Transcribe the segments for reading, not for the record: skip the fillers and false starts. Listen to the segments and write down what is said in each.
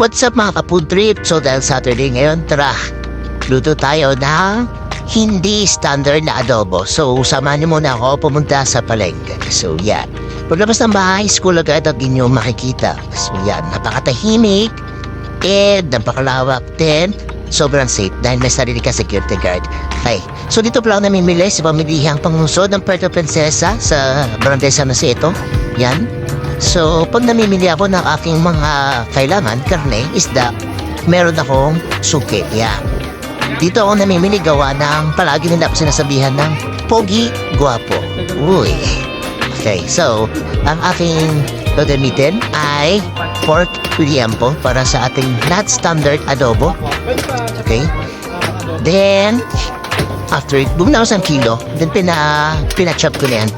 What's up mga ka-food trip? So dahil Saturday ngayon, tara, luto tayo ng hindi standard na adobo. So samahan niyo muna ako pumunta sa palengke. So yan, paglabas ng bahay, school agad at inyo makikita. So yan, napakatahimik and napakalawak din. Sobrang safe dahil may sarili ka security guard. Okay, so dito pa lang namimili sa pamilihang pangusod ng Puerto Princesa sa Barangay San Jose ito. Yan. So, pag namimili ako ng aking mga kailangan, karne, isda, meron akong suki. Yan. Dito ako namimili gawa ng palagi nila ako sinasabihan ng pogi, guwapo. Uy. Okay, so, ang aking gagamitin ay pork liempo para sa ating not standard adobo. Okay. Then, after it, bumili ako 1 kilo. Then, pinachop ko na yan.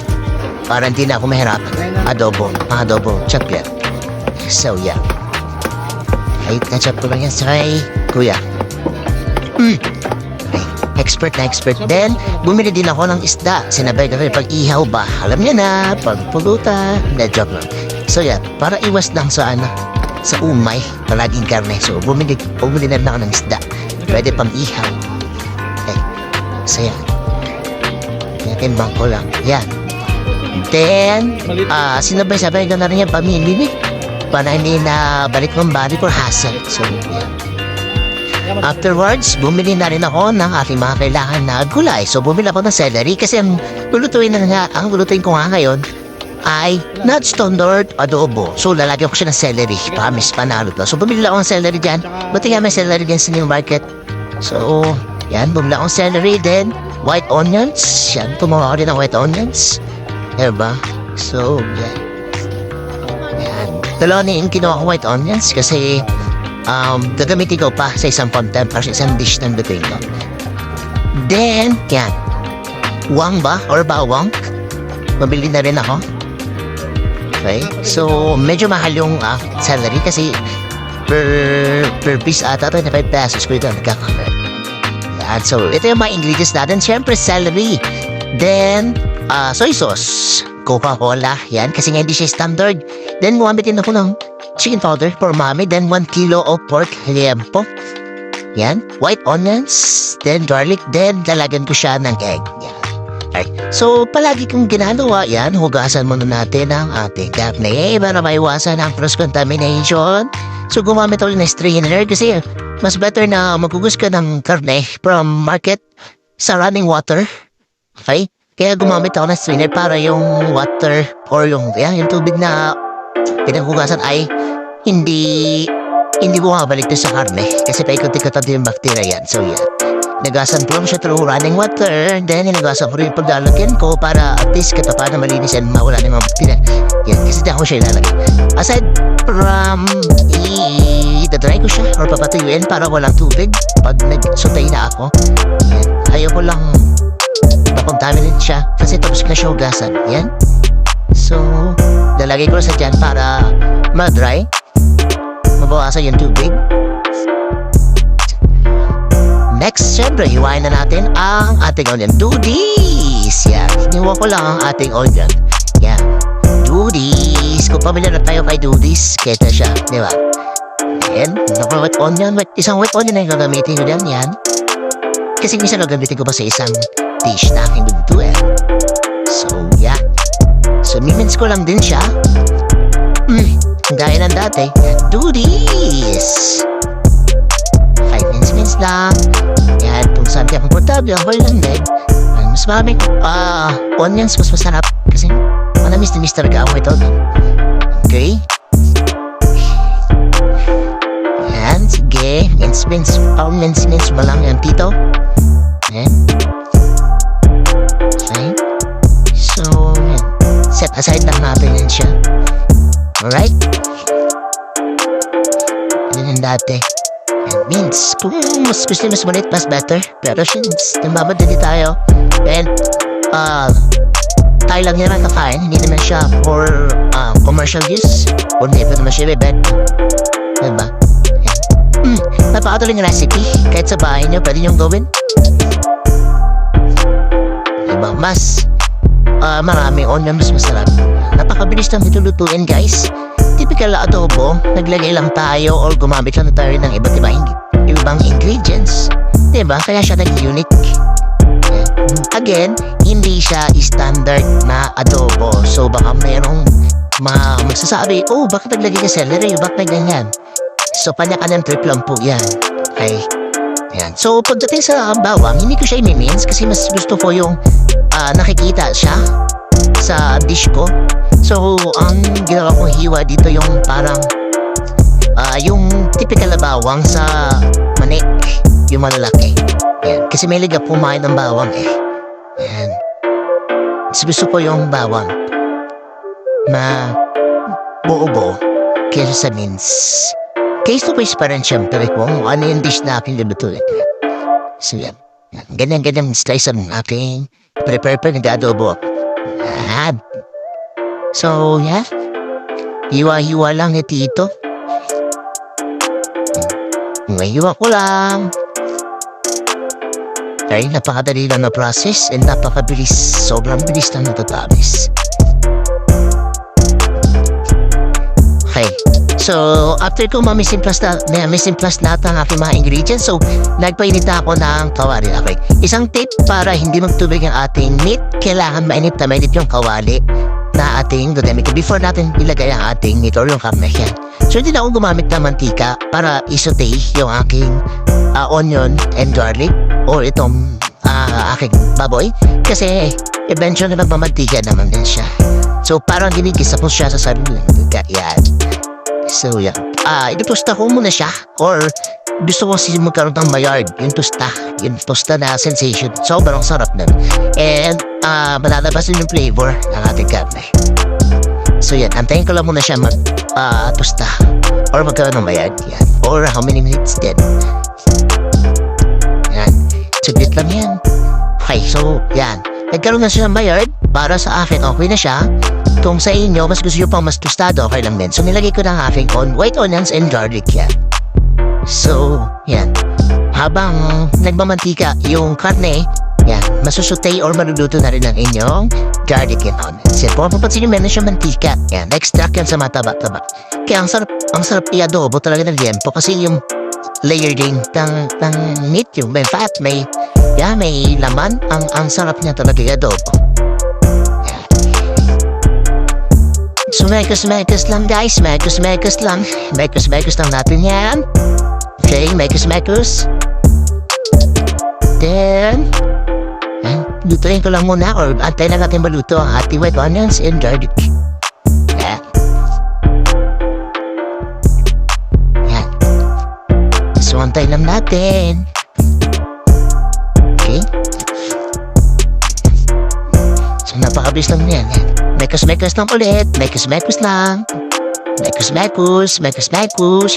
Para hindi na ako mahirap. Adobo. Chop yan. So, yeah. Ay, na-chop ko lang yan sa kay Kuya. Okay. Expert na expert. Then, bumili din ako ng isda. Sinabay ko pag-ihaw ba? Alam niya na. Pagpulutan. Na-job lang. So, yeah. Para iwas lang sa umay. Palaging karne. So, bumili na rin ako ng isda. Pwede pang ihaw. Okay. So, yeah. Timbang ko lang. Yan. Then, sinabay-sabay ko na rin yung pamili. Para hindi na balik ng balik or hassle. So, yeah. Afterwards, bumili na rin ako ng aking mga kailangan na gulay. So, bumili ako ng celery kasi ang lulutuin ko nga ngayon ay not standard adobo. So, lalagyan ko siya ng celery. Promise, panalo to. So, bumili ako ng celery dyan. Buti nga may celery dyan sa new market. So, yan, bumili ako ng celery. Then, white onions. Yan, tumawa ko rin ng white onions. Diba? So, yan. Yan. Dalawa na yung kinuha ko white onions kasi gagamitin ko pa sa isang content para sa isang dish ng lutuin ko. Then, yan. Wang ba? Or bawang? Mabili na rin ako. Okay? So, medyo mahal yung salary kasi per piece ata 25 pesos ko ito nagkakamit. Yan. So, ito yung mga ingredients natin. Siyempre, celery. Then, soy sauce, Coca-Cola, yan, kasi nga hindi siya standard. Then, gumamit din ako ng chicken powder for mommy. Then, 1 kilo of pork liempo. Yan, white onions, then garlic, then lalagyan ko siya ng egg. Yan. Right. So, palagi kong ginagawa yan, hugasan muna natin ang ating karne para maiwasan ang cross-contamination. So, gumamit ako ng strainer kasi mas better na maghugas ka ng karne from market sa running water. Okay? Kaya gumamit ako ng strainer para yung water or yung tubig na pinaghugasan ay hindi bumabalik sa karne kasi paikot-ikot yung bacteria yan. So yan. Nagasan ko lang siya through running water. Then inagasan ko rin yung paglalagyan ko para at least katapa na malinis and mawala na yung mga bacteria. Yan. Kasi di ako siya ilalagay. Aside from itatry ko siya or papatuyuin para walang tubig pag nag-sutay na ako. Yan. Ayaw ko lang contaminate siya kasi tapos na siya hugasan. Yan. So, lalagay ko sa dyan para ma-dry. Mabawasan yung tubig. Next, syempre, hiwain na natin ang ating onion. Dudis! Yan. Hiniwa ko lang ang ating onion. Yan. Dudis. Kung pamilya na tayo kay Dudis, keta siya. Di ba? Yan. Wet onion. Isang wet onion na yung gagamitin ko dyan. Yan. Kasi minsan gagamitin ko pa sa isang dish na aking lutuin. So, yeah. So, mimins ko lang din siya. Gaya ng dati. Do this! 5 minutes lang. Yan, kung saan kaya komportable, ako lang din. Mas maraming onions, mas masarap. Kasi, manamis na Mr. Gawa ito. Okay? Yan, sige. Mince mo lang yan, tito. Yan. So, set aside lang natin yan siya. Alright? Yan yung dati. And means, kung mas gusto mas maliit, mas better. Pero since, namamadali tayo. And, tayo lang yan ang kakain. Hindi naman siya for commercial use. Or never naman siya bebet. Diba? Napakatuloy ng recipe. Kahit sa bahay nyo, pwede nyo gawin. Diba? Mas maraming onion, mas masarap. napakabilis lang ito lutuin guys. Typical adobo, naglagay lang tayo or gumamit lang tayo ng iba't ibang ingredients. Diba? Kaya siya nag-unique. Again, hindi siya standard na adobo. So baka merong magsasabi, oh, bakit naglagay ka celery? Bakit may ganyan? So panya-kanyang trip lang po yan. Okay? Yan. So pagdating sa bawang, hindi ko siya i-mince kasi mas gusto ko yung nakikita siya sa dish ko. So ang ginawa kong hiwa dito yung parang yung typical na bawang sa manik, yung malalaki. Yan. Kasi may liga pumain ng bawang eh. Yan. So gusto ko yung bawang na buo-buo kaysa sa mince. Case to case pa rin siyempre kung ano yung dish na aking lulutuin. So yan. Ganyan slice ang aking prepare pa nag-adobo. So yeah. Hiwa-hiwa lang ni Tito. Hiwa ko lang. Ay, napakadali lang na process and napakabilis. Sobrang bilis lang natatapos. Okay. So, after ko mamissimplas lahat ng aking mga ingredients, so, nagpainit na ako ng kawali. Okay. Isang tip para hindi magtubig ang ating meat, kailangan mainit na mainit yung kawali na ating gagamitin before natin ilagay ang ating meat or yung karne yan. So, hindi na ako gumamit ng mantika para isote yung aking onion and garlic or itong aking baboy kasi eventually magmamantika naman din siya. So, parang ginigisa ko siya sa sarili. Yan. So, yan. Itutosta ko muna siya or gusto ko kasi magkaroon ng Maillard. Yung tosta na sensation. Sobrang sarap na. And, malalabas din yung flavor ng ating karne. So, yan. Antayin ko lang muna siya tosta or magkaroon ng Maillard. Yan. Or how many minutes din. Yan. Saglit lang yan. Okay, so, yan. Nagkaroon na siya ng Maillard. Para sa akin, okay na siya. Kung sa inyo, mas gusto nyo pang mas tostado, okay lang din. So, nilagay ko ng aking white onions and garlic yan. So, yan. Habang nagmamantika yung karne, yan, masusutay or maluluto na rin ang inyong garlic and onions. Yan, kung mapapansin nyo, meron siyang mantika. Yan, extract yan sa mataba-taba. Kaya ang sarap i-adobo talaga ng liempo kasi yung layering ng meat, yung may fat, may laman. Ang sarap niya talaga i-adobo. So, mekos lang guys. Mekos lang. Mekos lang natin yan. Okay, mekos. Then, lutuin ko lang muna or antay na natin maluto ang ating white onions and garlic. Yan. Yan. So, antay lang natin. Okay. So, napakabilis lang yan. Mekos lang ulit. Mekos lang. Mekos.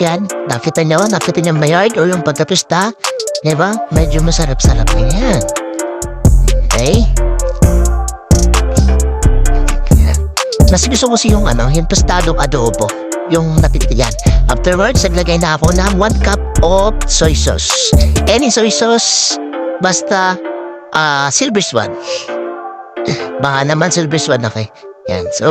Yan. Nakita nyo Maillard o yung pagkatusta. Diba? Medyo masarap-sarap na yan. Okay? Yan. Mas gusto ko yung tostadong adobo. Yung napitiyan. Afterwards, naglagay na ako ng 1 cup of soy sauce. Any soy sauce, basta Silver Swan. Baka naman Silver Swan na kayo. Yan. So,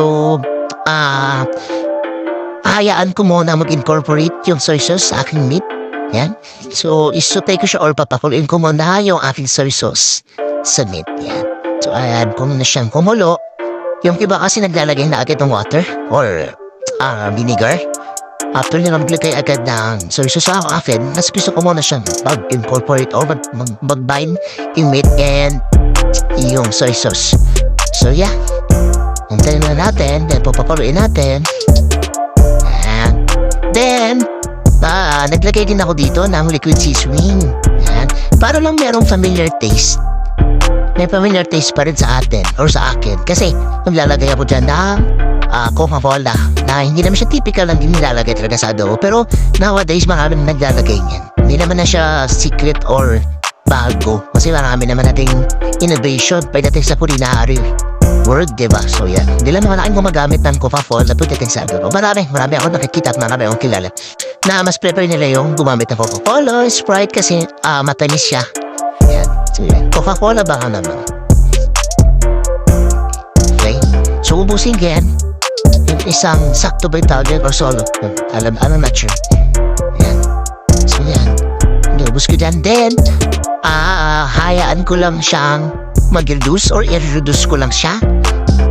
hayaan ko muna mag-incorporate yung soy sauce sa aking meat. Yan. So, isutay ko siya or papakuloyin ko muna yung aking soy sauce sa meat. Yan. So, ayan ko muna siyang kumulo. Yung iba kasi naglalagay na agad ng water or vinegar. After nila maglagay agad ng soy sauce sa akin, mas gusto ko muna siyang mag-incorporate or mag-bind yung meat and yung soy sauce. So, yeah. Hintayin na natin, then papakuloyin natin. And then, naglagay din ako dito ng liquid seasoning. Yan. Para lang merong familiar taste. May familiar taste pa rin sa atin or sa akin. Kasi, naglalagay ako dyan ng Coca-Cola na hindi naman siya typical lang din nilalagay talaga sa adobo. Pero, nowadays, maraming naglalagay niyan. Hindi naman na siya secret or bago. Kasi marami naman nating innovation pagdating sa culinary world, diba? So, yan. Hindi lang naman aking gumagamit ng Coca-Cola pagdating sa adobo. Marami ako nakikita at marami akong kilala na mas prefer nila yung gumamit ng Coca-Cola, Sprite kasi matamis siya. Yan. So, yan. Coca-Cola baka naman. Okay? So, ubusin yan. isang sakto ba yung tawag yan or solo? I'm not sure. Yan. So yan. Inubos ko dyan. Then, hayaan ko lang siyang mag-reduce or i-reduce ko lang siya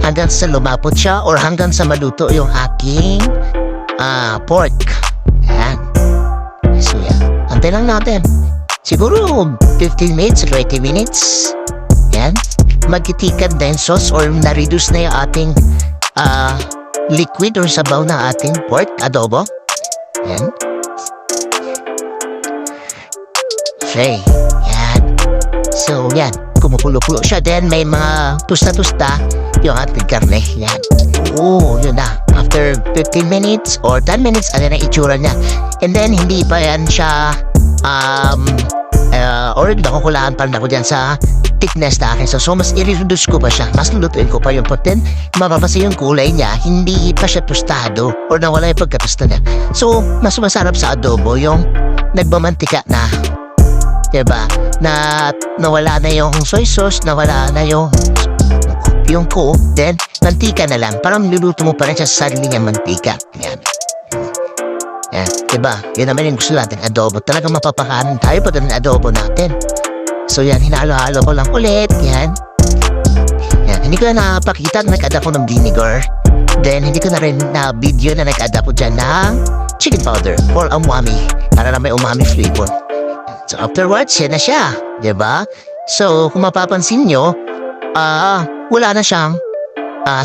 hanggang sa lumapot siya or hanggang sa maluto yung aking pork. Yan. So yan. Antay lang natin. Siguro 15 minutes, 20 minutes. Yan. Magkitikan din sauce or na-reduce na yung ating liquid or sabaw na ating pork adobo. Yan. Okay. Yan. So, yan. Kumukulo-kulo siya. Then, may mga tusta-tusta yung ating karne. Yan. Oo, yun na. After 15 minutes or 10 minutes, ano na itsura niya. And then, hindi pa yan siya or nakukulaan pa rin ako dyan sa thickness na akin. So mas i-reduce ko pa siya. Mas lulutuin ko pa yung putin. Mapapasa yung kulay niya. Hindi pa siya tostado or nawala yung pagkatosta niya. So, mas masarap sa adobo yung nagmamantika na. Diba? Na nawala na yung soy sauce, nawala na yung ko. Then, mantika na lang. Parang niluluto mo pa rin siya sa sarili niyang mantika. Yan. Yan. Diba? Yun naman yung gusto natin. Adobo. Talagang mapapakanan tayo pa ng adobo natin. So yan, hinalo-halo ko lang ulit. Yan. Yan. Hindi ko na napakita na nag-add ako ng vinegar. Then, hindi ko na rin na video na nag-add ako dyan ng chicken powder or umami. Para na may umami flavor. So, afterwards, yan na siya. Diba? So, kung mapapansin nyo, wala na siyang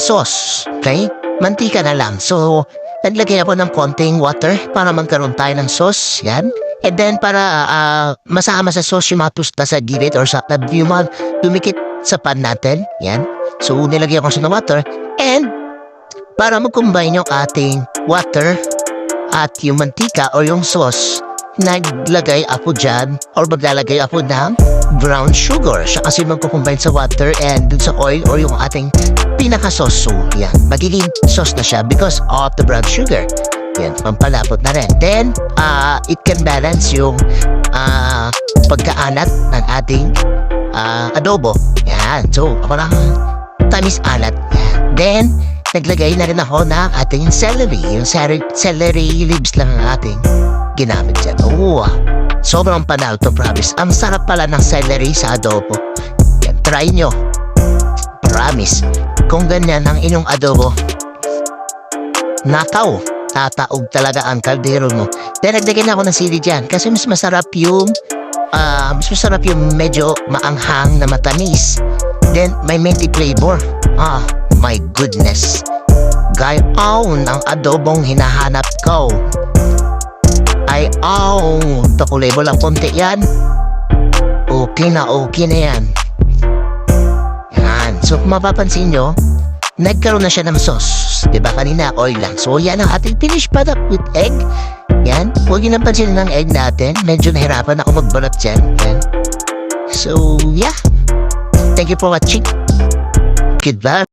sauce. Okay? Mantika na lang. So, naglagay ako ng konting water para magkaroon tayo ng sauce. Yan. And then, para masama sa sauce yung mga tusta sa gilid or sa yung mga dumikit sa pan natin. Yan. So, nilagyan ko siya ng water. And, para mag-combine yung ating water at yung mantika or yung sauce, naglagay ako dyan or maglalagay ako ng brown sugar. Siya kasi magkukombine sa water and dun sa oil or yung ating pinaka-sauce. So, yan. Magiging sauce na siya because of the brown sugar. Yan, pampalapot na rin. Then, it can balance yung pagkaanat ng ating adobo. Yan. So, ako lang tamis alat. Yan. Then, naglagay na rin ako ng ating celery. Yung celery leaves lang ang ating ginamit dyan. Oo, sobrang panalo to, promise. Ang sarap pala ng celery sa adobo. Yan, try nyo. Promise. Kung ganyan ang inyong adobo, nakaw. Tataog talaga ang kaldero mo. Then, nagdagyan ako ng sili dyan kasi mas masarap yung medyo maanghang na matamis. Then, may minty flavor. My goodness. Gayon ang adobong hinahanap ko. Takulebo lang konti yan. Okay na yan. Yan. So, kung mapapansin nyo, nagkaroon na siya ng sauce. Diba kanina oil lang. So yan ang ating finished product with egg. Yan. Huwag yun ang pansinin ng egg natin. Medyo nahirapan ako magbalat dyan. Yan. So yeah. Thank you for watching. Goodbye.